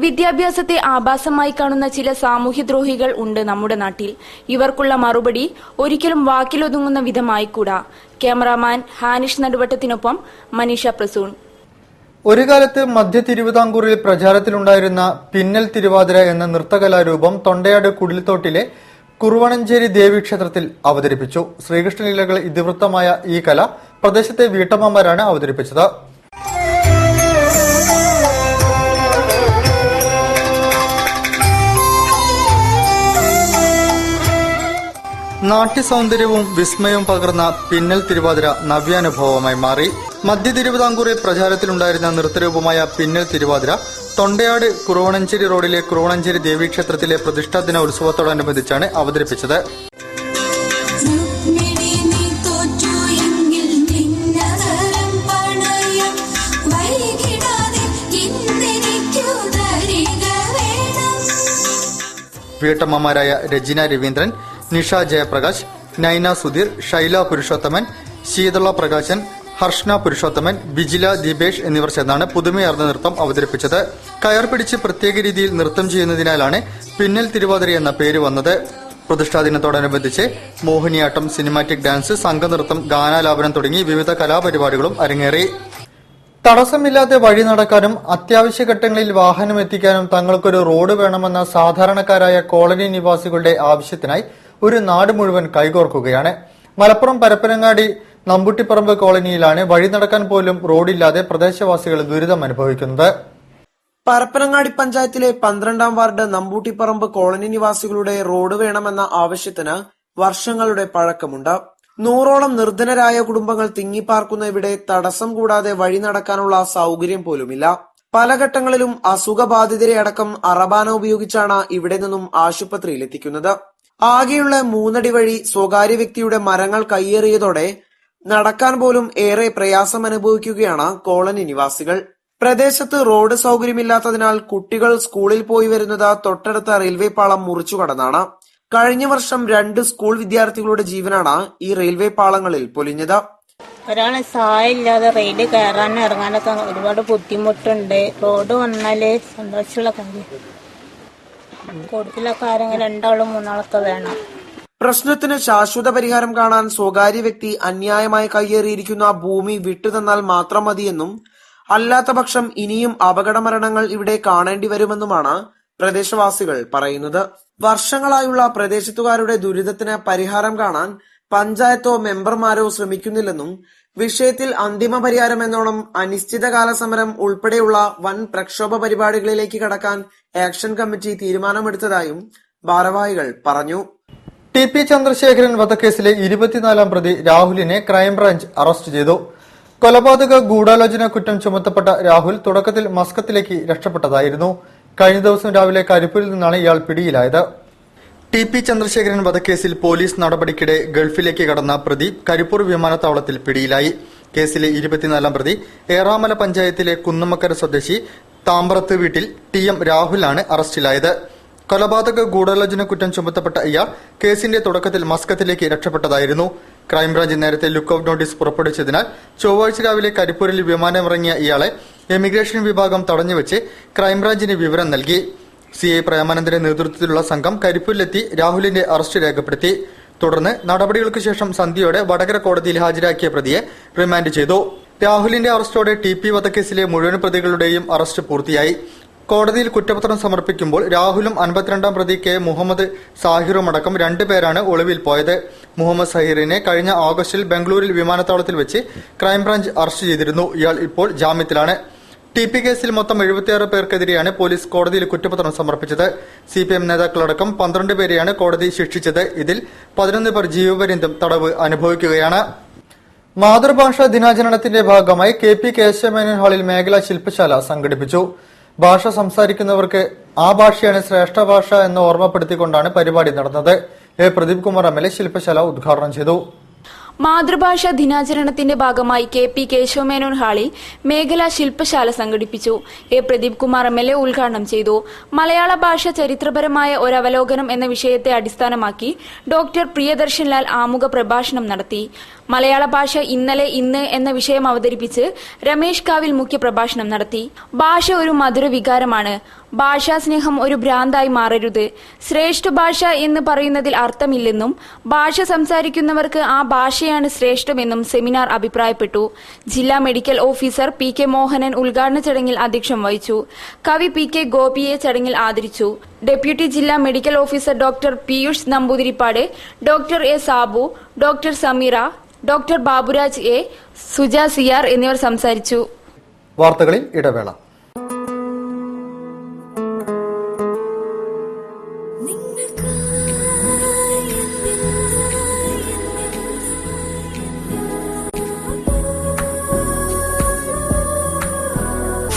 വിദ്യാഭ്യാസത്തെ ആഭാസമായി കാണുന്ന ചില സാമൂഹ്യദ്രോഹികൾ ഉണ്ട് നമ്മുടെ നാട്ടിൽ. ഇവർക്കുള്ള മറുപടി ഒരിക്കലും വാക്കിലൊതുങ്ങുന്ന വിധമായിക്കൂടാ. ക്യാമറാമാൻ ഹാനിഷ് നടുവട്ടത്തിനൊപ്പം മനീഷ പ്രസൂൺ. ഒരു കാലത്ത് മധ്യ തിരുവിതാംകൂറിൽ പ്രചാരത്തിലുണ്ടായിരുന്ന പിന്നൽ തിരുവാതിര എന്ന നൃത്തകലാരൂപം തൊണ്ടയാട് കുടിൽത്തോട്ടിലെ കുറുവണഞ്ചേരി ദേവീക്ഷേത്രത്തിൽ അവതരിപ്പിച്ചു. ശ്രീകൃഷ്ണലീലകൾ ഇതിവൃത്തമായ ഈ കല പ്രദേശത്തെ വീട്ടമ്മമാരാണ് അവതരിപ്പിച്ചത്. നാട്യസൗന്ദര്യവും വിസ്മയവും പകർന്ന പിന്നൽ തിരുവാതിര നവ്യാനുഭവമായി മാറി. മധ്യ തിരുവിതാംകൂറിൽ പ്രചാരത്തിലുണ്ടായിരുന്ന നൃത്തരൂപമായ പിന്നൽ തിരുവാതിര തൊണ്ടയാട് കുറുവണഞ്ചേരി റോഡിലെ കുറുവണഞ്ചേരി ദേവീക്ഷേത്രത്തിലെ പ്രതിഷ്ഠാദിന ഉത്സവത്തോടനുബന്ധിച്ചാണ് അവതരിപ്പിച്ചത്. വീട്ടമ്മമാരായ രജിന രവീന്ദ്രൻ, നിഷ ജയപ്രകാശ്, നൈന സുധീർ, ഷൈല പുരുഷോത്തമൻ, ശീതള പ്രകാശൻ, ഹർഷ്ന പുരുഷോത്തമൻ, ബിജില ദീപേഷ് എന്നിവർ ചേർന്നാണ് പുതുമയാർന്ന നൃത്തം അവതരിപ്പിച്ചത്. കയർ പിടിച്ച് പ്രത്യേക രീതിയിൽ നൃത്തം ചെയ്യുന്നതിനാലാണ് പിന്നൽ തിരുവാതിര എന്ന പേര് വന്നത്. പ്രതിഷ്ഠാദിനത്തോടനുബന്ധിച്ച് മോഹിനിയാട്ടം, സിനിമാറ്റിക് ഡാൻസ്, സംഘനൃത്തം, ഗാനാലാപനം തുടങ്ങി വിവിധ കലാപരിപാടികളും അരങ്ങേറി. തടസ്സമില്ലാതെ വഴി നടക്കാനും അത്യാവശ്യ ഘട്ടങ്ങളിൽ വാഹനം എത്തിക്കാനും തങ്ങൾക്കൊരു റോഡ് വേണമെന്ന സാധാരണക്കാരായ കോളനി നിവാസികളുടെ ആവശ്യത്തിനായി ഒരു നാട് മുഴുവൻ കൈകോർക്കുകയാണ്. മലപ്പുറം പരപ്പനങ്ങാടി നമ്പൂട്ടിപ്പറമ്പ് കോളനിയിലാണ് വഴി നടക്കാൻ പോലും റോഡില്ലാതെ പ്രദേശവാസികൾ ദുരിതം അനുഭവിക്കുന്നത്. പരപ്പനങ്ങാടി പഞ്ചായത്തിലെ 12ാം വാർഡ് നമ്പൂട്ടിപ്പറമ്പ് കോളനി നിവാസികളുടെ റോഡ് വേണമെന്ന ആവശ്യത്തിന് വർഷങ്ങളുടെ പഴക്കമുണ്ട്. 100ഓളം നിർധനരായ കുടുംബങ്ങൾ തിങ്ങിപ്പാർക്കുന്ന ഇവിടെ തടസ്സം കൂടാതെ വഴി നടക്കാനുള്ള സൗകര്യം പോലുമില്ല. പല ഘട്ടങ്ങളിലും അസുഖബാധിതരെ അടക്കം അറബാന ഉപയോഗിച്ചാണ് ഇവിടെ നിന്നും ആശുപത്രിയിൽ എത്തിക്കുന്നത്. ആകെയുള്ള 3 അടി വഴി സ്വകാര്യ വ്യക്തിയുടെ മരങ്ങൾ കയ്യേറിയതോടെ നടക്കാൻ പോലും ഏറെ പ്രയാസം അനുഭവിക്കുകയാണ് കോളനി നിവാസികൾ. പ്രദേശത്ത് റോഡ് സൗകര്യമില്ലാത്തതിനാൽ കുട്ടികൾ സ്കൂളിൽ പോയി വരുന്നത് തൊട്ടടുത്ത റെയിൽവേ പാളം മുറിച്ചു കടന്നാണ്. കഴിഞ്ഞ വർഷം 2 സ്കൂൾ വിദ്യാർത്ഥികളുടെ ജീവനാണ് ഈ റെയിൽവേ പാളങ്ങളിൽ പൊലിഞ്ഞത്. ഒരാളെ സഹായമില്ലാതെ റെയിൽ കയറാനും ഇറങ്ങാനൊക്കെ ഒരുപാട് ബുദ്ധിമുട്ടുണ്ട്. റോഡ് വന്നാല് സന്തോഷമുള്ള കാര്യം. കൂടുതലൊക്കെ ആരെങ്കിലും 2 ആളും 3 ആളൊക്കെ വേണം. പ്രശ്നത്തിന് ശാശ്വത പരിഹാരം കാണാൻ സ്വകാര്യ വ്യക്തി അന്യായമായി കയ്യേറിയിരിക്കുന്ന ഭൂമി വിട്ടുതന്നാൽ മാത്രം മതിയെന്നും അല്ലാത്ത പക്ഷം ഇനിയും അപകട മരണങ്ങൾ ഇവിടെ കാണേണ്ടി വരുമെന്നുമാണ് പ്രദേശവാസികൾ പറയുന്നത്. വർഷങ്ങളായുള്ള പ്രദേശത്തുകാരുടെ ദുരിതത്തിന് പരിഹാരം കാണാൻ പഞ്ചായത്തോ മെമ്പർമാരോ ശ്രമിക്കുന്നില്ലെന്നും വിഷയത്തിൽ അന്തിമ പരിഹാരം എന്നോണം അനിശ്ചിതകാല സമരം ഉൾപ്പെടെയുള്ള വൻ പ്രക്ഷോഭ പരിപാടികളിലേക്ക് കടക്കാൻ ആക്ഷൻ കമ്മിറ്റി തീരുമാനമെടുത്തതായും ഭാരവാഹികൾ പറഞ്ഞു. TP ചന്ദ്രശേഖരൻ വധക്കേസിലെ 24-ാം പ്രതി രാഹുലിനെ ക്രൈംബ്രാഞ്ച് അറസ്റ്റ് ചെയ്തു. കൊലപാതക ഗൂഢാലോചന കുറ്റം ചുമത്തപ്പെട്ട രാഹുൽ തുടക്കത്തിൽ മസ്കത്തിലേക്ക് രക്ഷപ്പെട്ടതായിരുന്നു. കഴിഞ്ഞ ദിവസം രാവിലെ കരിപ്പൂരിൽ നിന്നാണ് ഇയാൾ പിടിയിലായത്. TP ചന്ദ്രശേഖരൻ വധക്കേസിൽ പോലീസ് നടപടിക്കിടെ ഗൾഫിലേക്ക് കടന്ന പ്രതി കരിപ്പൂർ വിമാനത്താവളത്തിൽ പിടിയിലായി. കേസിലെ 24-ാം പ്രതി ഏറാമല പഞ്ചായത്തിലെ കുന്നമക്കര സ്വദേശി താമ്പ്രത്ത് വീട്ടിൽ TM രാഹുലാണ് അറസ്റ്റിലായത്. കൊലപാതക ഗൂഢാലോചന കുറ്റം ചുമത്തപ്പെട്ട ഇയാൾ കേസിന്റെ തുടക്കത്തിൽ മസ്കത്തിലേക്ക് രക്ഷപ്പെട്ടതായിരുന്നു. ക്രൈംബ്രാഞ്ച് നേരത്തെ ലുക്കൌട്ട് നോട്ടീസ് പുറപ്പെടുവിച്ചതിനാൽ ചൊവ്വാഴ്ച രാവിലെ കരിപ്പൂരിൽ വിമാനമിറങ്ങിയ ഇയാളെ എമിഗ്രേഷൻ വിഭാഗം തടഞ്ഞുവെച്ച് ക്രൈംബ്രാഞ്ചിന് വിവരം നൽകി. CI പ്രേമാനന്ദന്റെ നേതൃത്വത്തിലുള്ള സംഘം കരിപ്പൂരിലെത്തി രാഹുലിന്റെ അറസ്റ്റ് രേഖപ്പെടുത്തി. തുടർന്ന് നടപടികൾക്ക് ശേഷം സന്ധ്യയോടെ വടകര കോടതിയിൽ ഹാജരാക്കിയ പ്രതിയെ റിമാൻഡ് ചെയ്തു. രാഹുലിന്റെ അറസ്റ്റോടെ TP വധക്കേസിലെ മുഴുവൻ പ്രതികളുടെയും അറസ്റ്റ് പൂർത്തിയായി. കോടതിയിൽ കുറ്റപത്രം സമർപ്പിക്കുമ്പോൾ രാഹുലും 52-ാം പ്രതി K മുഹമ്മദ് സാഹിറുമടക്കം 2 പേരാണ് ഒളിവിൽ പോയത്. മുഹമ്മദ് സാഹിറിനെ കഴിഞ്ഞ ഓഗസ്റ്റിൽ ബംഗളൂരിൽ വിമാനത്താവളത്തിൽ വെച്ച് ക്രൈംബ്രാഞ്ച് അറസ്റ്റ് ചെയ്തിരുന്നു. ഇയാൾ ഇപ്പോൾ ജാമ്യത്തിലാണ്. TP കേസിൽ മൊത്തം 76 പേർക്കെതിരെയാണ് പോലീസ് കോടതിയിൽ കുറ്റപത്രം സമർപ്പിച്ചത്. CPM നേതാക്കളടക്കം 12 പേരെയാണ് കോടതി ശിക്ഷിച്ചത്. ഇതിൽ 11 പേർ ജീവപര്യന്തം തടവ് അനുഭവിക്കുകയാണ്. മാതൃഭാഷാ ദിനാചരണത്തിന്റെ ഭാഗമായി KP കേശവമേനോൻ ഹാളിൽ മേഖലാ ശില്പശാല സംഘടിപ്പിച്ചു. ഭാഷ സംസാരിക്കുന്നവർക്ക് ആ ഭാഷയാണ് ശ്രേഷ്ഠ ഭാഷ എന്ന് ഓർമ്മപ്പെടുത്തിക്കൊണ്ടാണ് പരിപാടി നടന്നത്. പ്രദീപ് കുമാർ MLA ശില്പശാല ഉദ്ഘാടനം ചെയ്തു. മാതൃഭാഷാ ദിനാചരണത്തിന്റെ ഭാഗമായി KP കേശവമേനോൻ ഹാളിൽ മേഖലാ ശില്പശാല സംഘടിപ്പിച്ചു. പ്രദീപ് കുമാർ MLA ഉദ്ഘാടനം ചെയ്തു. മലയാള ഭാഷ ചരിത്രപരമായ ഒരവലോകനം എന്ന വിഷയത്തെ അടിസ്ഥാനമാക്കി ഡോക്ടർ പ്രിയദർശൻ ലാൽ ആമുഖ പ്രഭാഷണം നടത്തി. മലയാള ഭാഷ ഇന്നലെ ഇന്ന് എന്ന വിഷയം അവതരിപ്പിച്ച് രമേശ് കാവിൽ മുഖ്യപ്രഭാഷണം നടത്തി. ഭാഷ ഒരു മധുര വികാരമാണ്. ഭാഷാസ്നേഹം ഒരു ഭ്രാന്തായി മാറരുത്. ശ്രേഷ്ഠ ഭാഷ എന്ന് പറയുന്നതിൽ അർത്ഥമില്ലെന്നും ഭാഷ സംസാരിക്കുന്നവർക്ക് ആ ഭാഷയാണ് ശ്രേഷ്ഠമെന്നും സെമിനാർ അഭിപ്രായപ്പെട്ടു. ജില്ലാ മെഡിക്കൽ ഓഫീസർ PK മോഹനൻ ഉദ്ഘാടന ചടങ്ങിൽ അധ്യക്ഷം വഹിച്ചു. കവി PK ഗോപിയെ ചടങ്ങിൽ ആദരിച്ചു. ഡെപ്യൂട്ടി ജില്ലാ medical officer doctor Piyush Namboothiripad, doctor A Sabu, doctor Sameera, doctor Baburaj A, Suja CR എന്നിവർ സംസാരിച്ചു. വാർത്തകളിൽ ഇടവേള.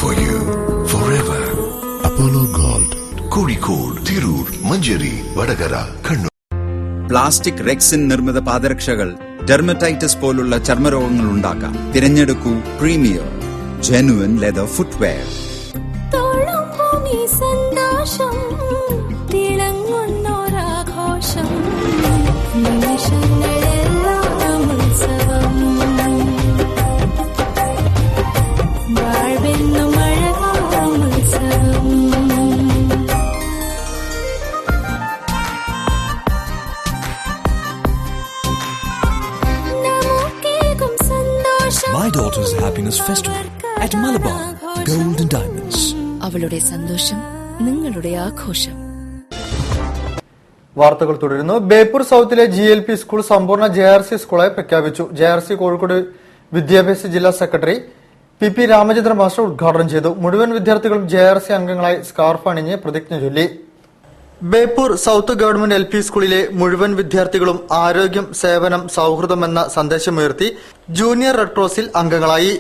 For you, forever. Apollo Gold, Kozhikode, Tirur, Manjeri, Vadagara, Kannur. Plastic rexine നിർമ്മിത പാദരക്ഷകൾ ഡെർമറ്റൈറ്റിസ് പോലുള്ള ചർമ്മരോഗങ്ങൾ ഉണ്ടാക്കാം. തിരഞ്ഞെടുക്കൂ premier genuine leather footwear. My daughter's happiness festival at Malabar Gold and Diamonds. അവളുടെ സന്തോഷം നിങ്ങളുടെ ആഘോഷം. വാർത്തകൾ തുടരുന്നു. ബേപ്പൂർ സൌത്തിലെ GLP സ്കൂൾ സമ്പൂർണ്ണ JRC സ്കൂളായി പ്രഖ്യാപിച്ചു. JRC കോഴിക്കോട് വിദ്യാഭ്യാസ ജില്ലാ സെക്രട്ടറി PP രാമചന്ദ്രൻ മാസ്റ്റർ ഉദ്ഘാടനം ചെയ്തു. മുഴുവൻ വിദ്യാർത്ഥികളും JRC അംഗങ്ങളായി സ്കാർഫ് അണിഞ്ഞ് പ്രതിജ്ഞ ചൊല്ലി. ബേപ്പൂർ സൌത്ത് ഗവൺമെന്റ് LP സ്കൂളിലെ മുഴുവൻ വിദ്യാർത്ഥികളും ആരോഗ്യം, സേവനം, സൌഹൃദം എന്ന സന്ദേശമുയർത്തി ജൂനിയർ റെഡ് ക്രോസിൽ അംഗങ്ങളായി.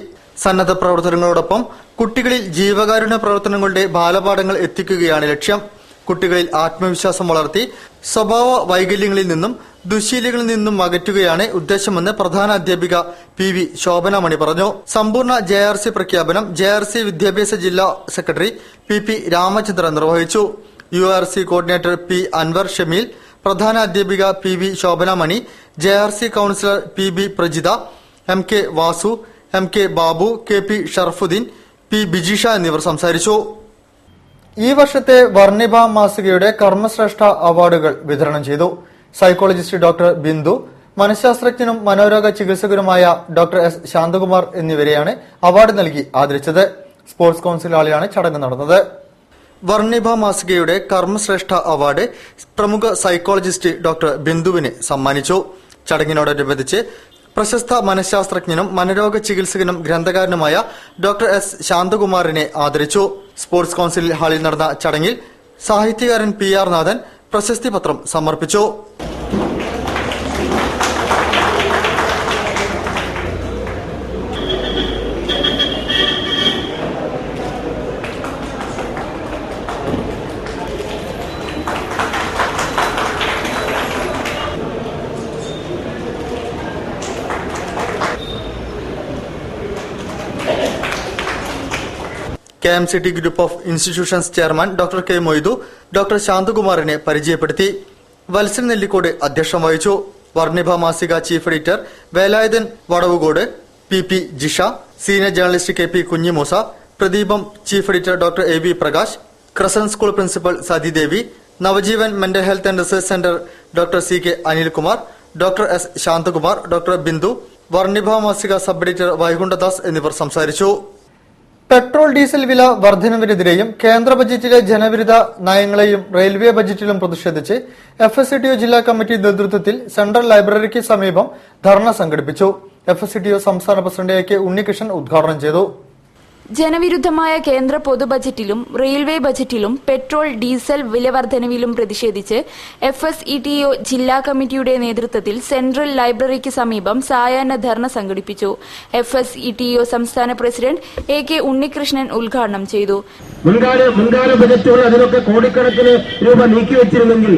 സന്നദ്ധ പ്രവർത്തനങ്ങളോടൊപ്പം കുട്ടികളിൽ ജീവകാരുണ്യ പ്രവർത്തനങ്ങളുടെ ബാലപാഠങ്ങൾ എത്തിക്കുകയാണ് ലക്ഷ്യം. കുട്ടികളിൽ ആത്മവിശ്വാസം വളർത്തി സ്വഭാവ വൈകല്യങ്ങളിൽ നിന്നും ദുശ്ശീലങ്ങളിൽ നിന്നും അകറ്റുകയാണ് ഉദ്ദേശമെന്ന് പ്രധാന അധ്യാപിക PV ശോഭനാമണി പറഞ്ഞു. സമ്പൂർണ്ണ JRC പ്രഖ്യാപനം JRC വിദ്യാഭ്യാസ ജില്ലാ സെക്രട്ടറി PP രാമചന്ദ്രൻ നിർവഹിച്ചു. URC coordinator P Anvar Shameel, പ്രധാന അധ്യാപിക PV Shobhanamani, JRC counsellor PB Prajitha, MK Vasu, MK Babu, KP Sharafuddin, P Bijisha എന്നിവർ സംസാരിച്ചു. ഈ വർഷത്തെ വർണ്ണിഭ മാസികയുടെ കർമ്മശ്രേഷ്ഠ അവാർഡുകൾ വിതരണം ചെയ്തു. സൈക്കോളജിസ്റ്റ് ഡോക്ടർ ബിന്ദു, മനഃശാസ്ത്രജ്ഞനും മനോരോഗ ചികിത്സകനുമായ ഡോക്ടർ S ശാന്തകുമാർ എന്നിവരെയാണ് അവാർഡ് നൽകി ആദരിച്ചത്. സ്പോർട്സ് കൌൺസിൽ ഹാളിലാണ് ചടങ്ങ് നടന്നത്. വർണ്ണിഭ മാസികയുടെ കർമ്മശ്രേഷ്ഠ അവാർഡ് പ്രമുഖ സൈക്കോളജിസ്റ്റ് ഡോക്ടർ ബിന്ദുവിന് സമ്മാനിച്ചു. ചടങ്ങിനോടനുബന്ധിച്ച് പ്രശസ്ത മനഃശാസ്ത്രജ്ഞനും മനോരോഗ ചികിത്സകനും ഗ്രന്ഥകാരനുമായ ഡോക്ടർ S ശാന്തകുമാറിനെ ആദരിച്ചു. സ്പോർട്സ് കൌൺസിൽ ഹാളിൽ നടന്ന ചടങ്ങിൽ സാഹിത്യകാരൻ PR നാഥൻ പ്രശസ്തി പത്രം സമർപ്പിച്ചു. KMCT group of institutions chairman doctor K Moidu doctor ശാന്തകുമാറിനെ പരിചയപ്പെടുത്തി. വത്സൻ നെല്ലിക്കോട് അധ്യക്ഷം വഹിച്ചു. വർണ്ണിഭ മാസിക chief editor Velayudhan Vadavukode, PP Jisha, senior journalist KP Kunhimoosa, Pradeepam chief editor doctor AB Prakash, Crescent school principal Sathidevi, Navajeevan mental health and research centre doctor CK Anilkumar, doctor S Santhakumar, doctor Bindu, Varnibha മാസിക sub editor വൈകുണ്ഠദാസ് എന്നിവർ സംസാരിച്ചു. Petrol diesel വില വർധനവിനെതിരെയും കേന്ദ്ര ബജറ്റിലെ ജനവിരുദ്ധ നയങ്ങളെയും റെയിൽവേ ബജറ്റിലും പ്രതിഷേധിച്ച് FSCTO ജില്ലാ കമ്മിറ്റി നേതൃത്വത്തിൽ സെൻട്രൽ ലൈബ്രറിക്ക് സമീപം ധർണ സംഘടിപ്പിച്ചു. FSCTO സംസ്ഥാന പ്രസിഡന്റ് AK ഉണ്ണികൃഷ്ണൻ ഉദ്ഘാടനം ചെയ്തു. ജനവിരുദ്ധമായ കേന്ദ്ര പൊതു ബജറ്റിലും റെയിൽവേ ബജറ്റിലും പെട്രോൾ ഡീസൽ വില വർധനവിലും പ്രതിഷേധിച്ച് FSCTO ജില്ലാ കമ്മിറ്റിയുടെ നേതൃത്വത്തിൽ സെൻട്രൽ ലൈബ്രറിക്ക് സമീപം സായാഹ്ന ധർണ സംഘടിപ്പിച്ചു. FSCTO സംസ്ഥാന പ്രസിഡന്റ് AK ഉണ്ണികൃഷ്ണൻ ഉദ്ഘാടനം ചെയ്തു. മുൻകാല ബജറ്റുകൾ അതിനൊക്കെ കോടിക്കണക്കിന് രൂപ നീക്കിവെച്ചിരുന്നെങ്കിൽ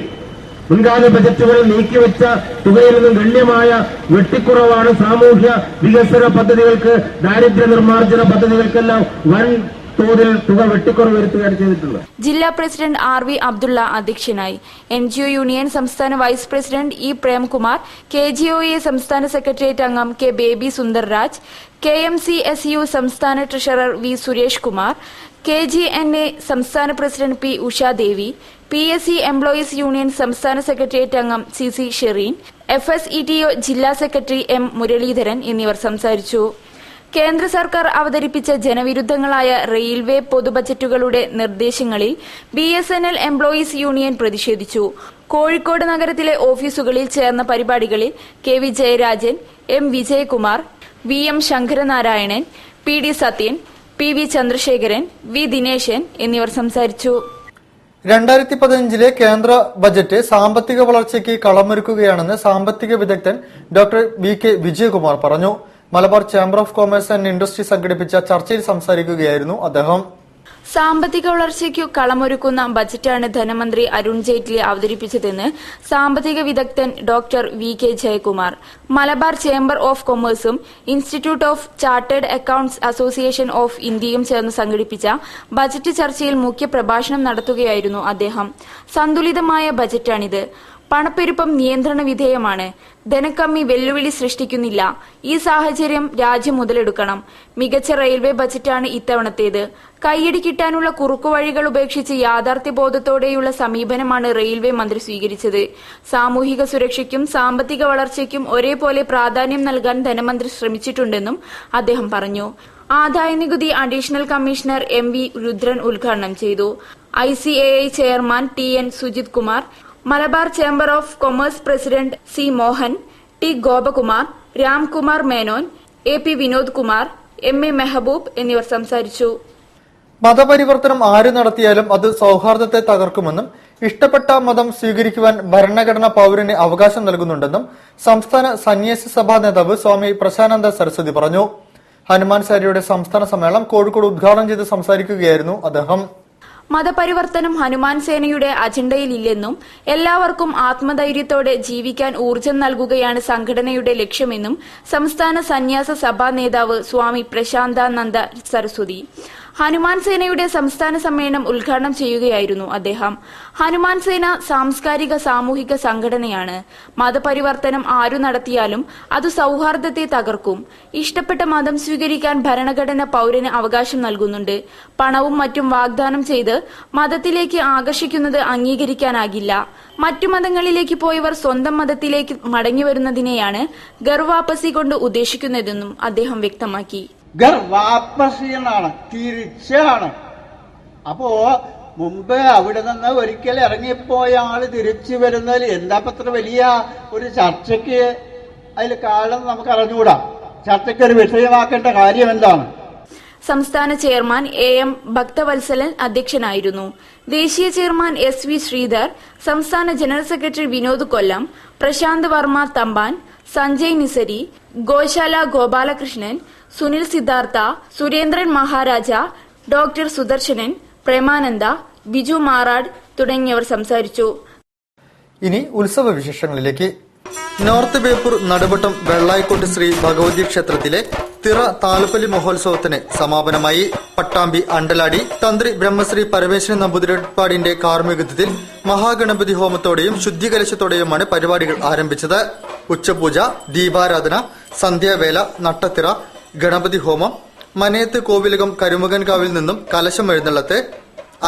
മുൻകാല ബജറ്റുകളിൽ നീക്കിവെച്ച തുകയിൽ നിന്നും ഗണ്യമായ വെട്ടിക്കുറവാണ് സാമൂഹ്യ വികസന പദ്ധതികൾക്ക്, ദാരിദ്ര്യ നിർമ്മാർജ്ജന പദ്ധതികൾക്കെല്ലാം വൻ തോതിൽ തുക വെട്ടിക്കുറവ് വരുത്തുകയാണ് ചെയ്തിട്ടുള്ളത്. ജില്ലാ പ്രസിഡന്റ് RV അബ്ദുള്ള അധ്യക്ഷനായി. NGO യൂണിയൻ സംസ്ഥാന vice president E Premkumar, KGOA സംസ്ഥാന സെക്രട്ടേറിയറ്റ് അംഗം K ബേബി സുന്ദർരാജ്, KMCSU സംസ്ഥാന treasurer V Suresh Kumar, KGNA സംസ്ഥാന president P Ushadevi, PSC employees union സംസ്ഥാന സെക്രട്ടേറിയറ്റ് അംഗം CC ഷെറീൻ, FSCTO ജില്ലാ സെക്രട്ടറി M മുരളീധരൻ എന്നിവർ സംസാരിച്ചു. കേന്ദ്ര സർക്കാർ അവതരിപ്പിച്ച ജനവിരുദ്ധങ്ങളായ റെയിൽവേ പൊതുബജറ്റുകളുടെ നിർദ്ദേശങ്ങളിൽ BSNL എംപ്ലോയീസ് യൂണിയൻ പ്രതിഷേധിച്ചു. കോഴിക്കോട് നഗരത്തിലെ ഓഫീസുകളിൽ ചേർന്ന പരിപാടികളിൽ KV Jayarajan, M Vijayakumar, VM Sankaranarayanan, PD Sathyan, PV Chandrasekharan, V Dineshan എന്നിവർ സംസാരിച്ചു. 2015 കേന്ദ്ര ബജറ്റ് സാമ്പത്തിക വളർച്ചയ്ക്ക് കളമൊരുക്കുകയാണെന്ന് സാമ്പത്തിക വിദഗ്ധൻ ഡോക്ടർ VK വിജയകുമാർ പറഞ്ഞു. Malabar chamber of commerce and industry സംഘടിപ്പിച്ച ചർച്ചയിൽ സംസാരിക്കുകയായിരുന്നു അദ്ദേഹം. സാമ്പത്തിക വളർച്ചയ്ക്കു കളമൊരുക്കുന്ന ബജറ്റാണ് ധനമന്ത്രി അരുൺ ജെയ്റ്റ്ലി അവതരിപ്പിച്ചതെന്ന് സാമ്പത്തിക വിദഗ്ധൻ doctor VK Jayakumar. Malabar chamber of കൊമേഴ്സും institute of chartered accounts association of ഇന്ത്യയും ചേർന്ന് സംഘടിപ്പിച്ച ബജറ്റ് ചർച്ചയിൽ മുഖ്യപ്രഭാഷണം നടത്തുകയായിരുന്നു അദ്ദേഹം. സന്തുലിതമായ ബജറ്റാണിത്. പണപ്പെരുപ്പം നിയന്ത്രണ വിധേയമാണ്. ധനക്കമ്മി വെല്ലുവിളി സൃഷ്ടിക്കുന്നില്ല. ഈ സാഹചര്യം രാജ്യം മുതലെടുക്കണം. മികച്ച റെയിൽവേ ബജറ്റാണ് ഇത്തവണത്തേത്. കൈയടി കിട്ടാനുള്ള കുറുക്കുവഴികൾ ഉപേക്ഷിച്ച് യാഥാർത്ഥ്യബോധത്തോടെയുള്ള സമീപനമാണ് റെയിൽവേ മന്ത്രി സ്വീകരിച്ചത്. സാമൂഹിക സുരക്ഷയ്ക്കും സാമ്പത്തിക വളർച്ചയ്ക്കും ഒരേപോലെ പ്രാധാന്യം നൽകാൻ ധനമന്ത്രി ശ്രമിച്ചിട്ടുണ്ടെന്നും അദ്ദേഹം പറഞ്ഞു. ആദായനികുതി അഡീഷണൽ കമ്മീഷണർ MV രുദ്രൻ ഉദ്ഘാടനം ചെയ്തു. ICAI chairman TN Sujith Kumar, Malabar chamber of commerce president C Mohan, T Gopakumar, Ramkumar Menon, AP Vinod Kumar, MA Mehaboob എന്നിവർ സംസാരിച്ചു. മതപരിവർത്തനം ആര് നടത്തിയാലും അത് സൌഹാർദ്ദത്തെ തകർക്കുമെന്നും ഇഷ്ടപ്പെട്ട മതം സ്വീകരിക്കുവാൻ ഭരണഘടന പൌരന് അവകാശം നൽകുന്നുണ്ടെന്നും സംസ്ഥാന സന്യാസി സഭാ നേതാവ് സ്വാമി പ്രശാനന്ദ സരസ്വതി പറഞ്ഞു. ഹനുമാൻ സാരിയുടെ സംസ്ഥാന സമ്മേളനം കോഴിക്കോട് ഉദ്ഘാടനം ചെയ്ത് സംസാരിക്കുകയായിരുന്നു അദ്ദേഹം. മതപരിവർത്തനം ഹനുമാൻ സേനയുടെ അജണ്ടയിലില്ലെന്നും എല്ലാവർക്കും ആത്മധൈര്യത്തോടെ ജീവിക്കാൻ ഊർജ്ജം നൽകുകയാണ് സംഘടനയുടെ ലക്ഷ്യമെന്നും സംസ്ഥാന സന്യാസ സഭാ നേതാവ് സ്വാമി പ്രശാന്താനന്ദ സരസ്വതി ഹനുമാൻ സേനയുടെ സംസ്ഥാന സമ്മേളനം ഉദ്ഘാടനം ചെയ്യുകയായിരുന്നു അദ്ദേഹം. ഹനുമാൻ സേന സാംസ്കാരിക സാമൂഹിക സംഘടനയാണ്. മതപരിവർത്തനം ആരു നടത്തിയാലും അത് സൌഹാർദ്ദത്തെ തകർക്കും. ഇഷ്ടപ്പെട്ട മതം സ്വീകരിക്കാൻ ഭരണഘടന പൌരന് അവകാശം നൽകുന്നുണ്ട്. പണവും മറ്റും വാഗ്ദാനം ചെയ്ത് മതത്തിലേക്ക് ആകർഷിക്കുന്നത് അംഗീകരിക്കാനാകില്ല. മറ്റു മതങ്ങളിലേക്ക് പോയവർ സ്വന്തം മതത്തിലേക്ക് മടങ്ങിവരുന്നതിനെയാണ് ഗർവാപ്പസി കൊണ്ട് ഉദ്ദേശിക്കുന്നതെന്നും അദ്ദേഹം വ്യക്തമാക്കി. ഗർവാപ്പസി എന്നാണ്, തിരിച്ചാണ്. അപ്പോ മുമ്പ് അവിടെ നിന്ന് ഒരിക്കൽ ഇറങ്ങിപ്പോയ ആള് തിരിച്ചു വരുന്നതിൽ എന്താ അത്ര വലിയ ഒരു ചർച്ചയ്ക്ക് അതിൽ കാലം നമുക്ക് അറിഞ്ഞുകൂടാ. ചർച്ചയ്ക്ക് ഒരു വിഷയമാക്കേണ്ട കാര്യം എന്താണ്? സംസ്ഥാന ചെയർമാൻ AM ഭക്തവത്സലൻ അധ്യക്ഷനായിരുന്നു. ദേശീയ ചെയർമാൻ SV ശ്രീധർ, സംസ്ഥാന ജനറൽ സെക്രട്ടറി വിനോദ് കൊല്ലം, പ്രശാന്ത് വർമ്മ തമ്പാൻ, സഞ്ജയ് നിസരി, ഗോശാല ഗോപാലകൃഷ്ണൻ, സുനിൽ സിദ്ധാർത്ഥ, സുരേന്ദ്രൻ മഹാരാജ, ഡോക്ടർ സുദർശനൻ, പ്രേമാനന്ദ, ബിജു മാറാഡ് തുടങ്ങിയവർ സംസാരിച്ചു. ഇനി ഉത്സവ വിശേഷങ്ങളിലേക്ക്. നോർത്ത് ബേപ്പൂർ നടുവട്ടം വെള്ളായിക്കോട്ട് ശ്രീ ഭഗവതി ക്ഷേത്രത്തിലെ തിറ താലപ്പലി മഹോത്സവത്തിന് സമാപനമായി. പട്ടാമ്പി അണ്ടലാടി തന്ത്രി ബ്രഹ്മശ്രീ പരമേശ്വരൻ നമ്പൂതിരിപ്പാടിന്റെ കാർമ്മികത്വത്തിൽ മഹാഗണപതി ഹോമത്തോടെയും ശുദ്ധികലശത്തോടെയുമാണ് പരിപാടികൾ ആരംഭിച്ചത്. ഉച്ചപൂജ, ദീപാരാധന, സന്ധ്യാവേല, നട്ടത്തിറ, ഗണപതി ഹോമം, മനയത്ത് കോവിലകം കരുമകൻകാവിൽ നിന്നും കലശം എഴുന്നള്ളത്ത്,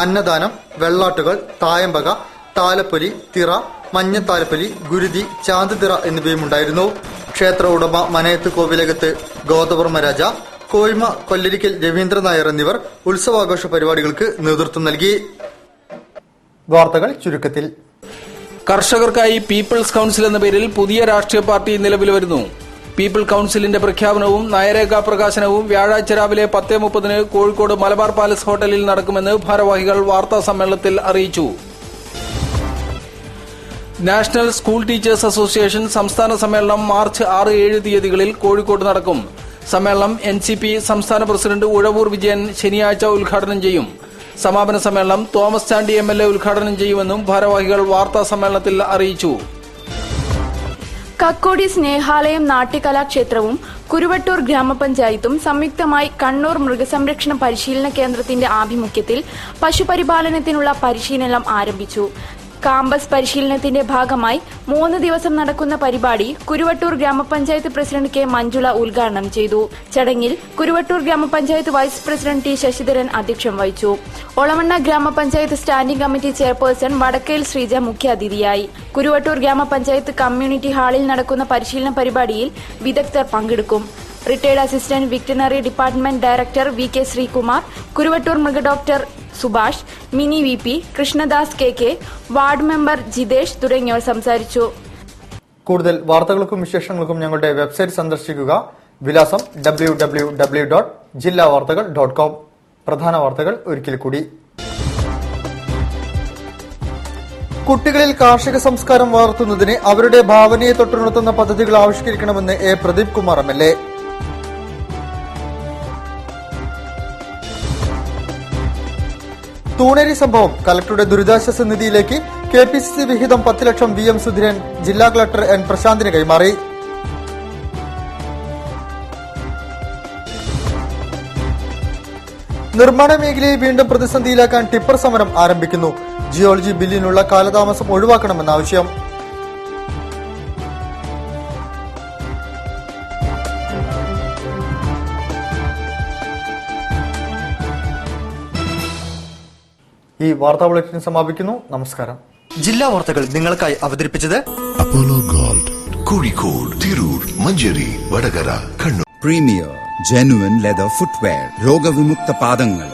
അന്നദാനം, വെള്ളാട്ടുകൾ, തായമ്പക, താലപ്പൊലി, തിറ, മഞ്ഞത്താലപ്പൊലി, ഗുരുതി, ചാന്തിറ എന്നിവയുമുണ്ടായിരുന്നു. ക്ഷേത്ര ഉടമ മനയത്ത് കോവിലകത്ത് ഗോതവർമ്മ രാജ, കോയ്മ കൊല്ലരിക്കൽ രവീന്ദ്രൻ നായർ എന്നിവർ ഉത്സവാഘോഷ പരിപാടികൾക്ക് നേതൃത്വം നൽകി. വാർത്തകൾ ചുരുക്കത്തിൽ. കർഷകർക്കായി പീപ്പിൾസ് കൌൺസിൽ എന്ന പേരിൽ പുതിയ രാഷ്ട്രീയ പാർട്ടി നിലവിൽ വരുന്നു. പീപ്പിൾ കൌൺസിലിന്റെ പ്രഖ്യാപനവും നയരേഖാ പ്രകാശനവും വ്യാഴാഴ്ച രാവിലെ 10:30 കോഴിക്കോട് മലബാർ പാലസ് ഹോട്ടലിൽ നടക്കുമെന്ന് ഭാരവാഹികൾ വാർത്താ സമ്മേളനത്തിൽ അറിയിച്ചു. നാഷണൽ സ്കൂൾ ടീച്ചേഴ്സ് അസോസിയേഷൻ സംസ്ഥാന സമ്മേളനം മാർച്ച് 6-7 തീയതികളിൽ കോഴിക്കോട് നടക്കും. സമ്മേളനം NCP സംസ്ഥാന പ്രസിഡന്റ് ഉഴവൂർ വിജയൻ ശനിയാഴ്ച ഉദ്ഘാടനം ചെയ്യും. സമാപന സമ്മേളനം തോമസ് ചാണ്ടി MLA ഉദ്ഘാടനം ചെയ്യുമെന്നും ഭാരവാഹികൾ വാർത്താ സമ്മേളനത്തിൽ അറിയിച്ചു. കക്കോടി സ്നേഹാലയം നാട്യകലാക്ഷേത്രവും കുരുവട്ടൂർ ഗ്രാമപഞ്ചായത്തും സംയുക്തമായി കണ്ണൂർ മൃഗസംരക്ഷണ പരിശീലന കേന്ദ്രത്തിന്റെ ആഭിമുഖ്യത്തിൽ പശുപരിപാലനത്തിനുള്ള പരിശീലനം ആരംഭിച്ചു. കാമ്പസ് പരിശീലനത്തിന്റെ ഭാഗമായി 3 ദിവസം നടക്കുന്ന പരിപാടി കുരുവട്ടൂർ ഗ്രാമപഞ്ചായത്ത് പ്രസിഡന്റ് K. മഞ്ജുള ഉദ്ഘാടനം ചെയ്തു. ചടങ്ങിൽ കുരുവട്ടൂർ ഗ്രാമപഞ്ചായത്ത് വൈസ് പ്രസിഡന്റ് T. ശശിധരൻ അധ്യക്ഷം വഹിച്ചു. ഒളവണ്ണ ഗ്രാമപഞ്ചായത്ത് standing committee chairperson Vadakkel Sreeja മുഖ്യാതിഥിയായി. കുരുവട്ടൂർ ഗ്രാമപഞ്ചായത്ത് കമ്മ്യൂണിറ്റി ഹാളിൽ നടക്കുന്ന പരിശീലന പരിപാടിയിൽ വിദഗ്ധർ പങ്കെടുക്കും. Retired assistant veterinary department director VK Sreekumar, Kuruvattoor മൃഗഡോക്ടർ Subhash, Mini VP, Krishnadas KK, ward member Jithesh തുടങ്ങിയവർ സംസാരിച്ചു. കൂടുതൽ വാർത്തകൾക്കും വിശേഷങ്ങൾക്കും ഞങ്ങളുടെ വെബ്സൈറ്റ് സന്ദർശിക്കുക. വിലാസം www.jillavartagal.com. പ്രധാന വാർത്തകൾ ഒരിക്കൽ കൂടി. കുട്ടികളിൽ കാർഷിക സംസ്കാരം വളർത്തുന്നതിന് അവരുടെ ഭാവനയെ തൊട്ടുണർത്തുന്ന പദ്ധതികൾ ആവിഷ്കരിക്കണമെന്ന് A. പ്രദീപ് കുമാർ MLA. തൂണേരി സംഭവം കലക്ടറുടെ ദുരിതാശ്വാസ നിധിയിലേക്ക് KPCC വിഹിതം 10 ലക്ഷം VM സുധീരൻ ജില്ലാ കളക്ടർ N. പ്രശാന്തിന് കൈമാറി. നിർമ്മാണ മേഖലയെ വീണ്ടും പ്രതിസന്ധിയിലാക്കാൻ ടിപ്പർ സമരം ആരംഭിക്കുന്നു. ജിയോളജി ബില്ലിനുള്ള കാലതാമസം ഒഴിവാക്കണമെന്ന ആവശ്യം. ഈ വാർത്താ ബുള്ളറ്റിൻ സമാപിക്കുന്നു. നമസ്കാരം. ജില്ലാ വാർത്തകൾ നിങ്ങൾക്കായി അവതരിപ്പിച്ചത് Apollo Gold, Kozhikode, Tirur, Manjeri, Vadakara, Kannur. Premier genuine leather footwear, രോഗവിമുക്ത പാദങ്ങൾ.